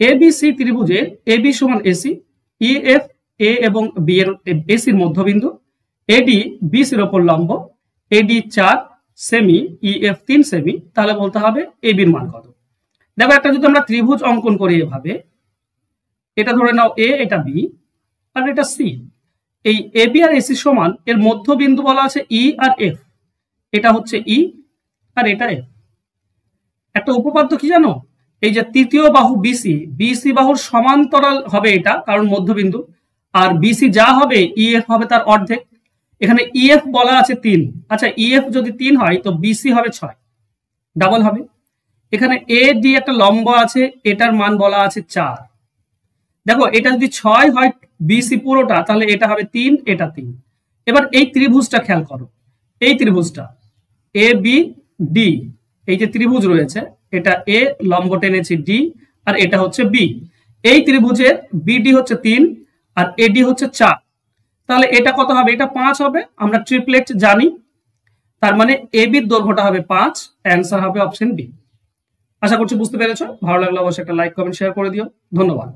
ABC ত্রিভুজে AB সমান AC, EF এ এবং B এর এসির মধ্যবিন্দু, এডি বিসির ওপর লম্ব, এডি 4 সেমি, ইএফ 3 সেমি, তাহলে বলতে হবে এবির মান কত। দেখো একটা যদি আমরা ত্রিভুজ অঙ্কন করি এভাবে, এটা ধরে নাও এ, এটা বি আর এটা সি। এই এবি আর এসি সমান এর মধ্যবিন্দু বলা আছে ই আর এফ, এটা হচ্ছে ই আর এটা এফ। একটা উপপাদ্য কি জানো, এই যে তৃতীয় বাহু বিসি, বিসি বাহুর সমান্তরাল হবে এটা, কারণ মধ্যবিন্দু, আর বিসি যা হবে ইএফ হবে তার অর্ধেক। এখানে ইএফ বলা আছে 3, আচ্ছা ইএফ যদি 3 হয় তো বিসি হবে 6, ডাবল হবে। এখানে এ ডি একটা লম্ব আছে, এটার মান বলা আছে 4। দেখো এটা যদি 6 হয় বিসি পুরোটা, তাহলে এটা হবে 3, এটা 3। এবার এই ত্রিভুজটা খেয়াল করো, এই ত্রিভুজটা এ বি ডি, এই যে ত্রিভুজ রয়েছে, এটা এ, লম্ব টেনেছি ডি, আর এটা হচ্ছে বি। এই ত্রিভুজের বিডি হচ্ছে 3 আর এডি হচ্ছে 4, তাহলে এটা কত হবে, এটা 5 হবে। আমরা ট্রিপলেট জানি, তার মানে এ বির দৈর্ঘ্যটা হবে 5, অ্যান্সার হবে অপশন বি। আশা করছি বুঝতে পেরেছো। ভালো লাগলে অবশ্যই একটা লাইক, কমেন্ট, শেয়ার করে দিও। ধন্যবাদ।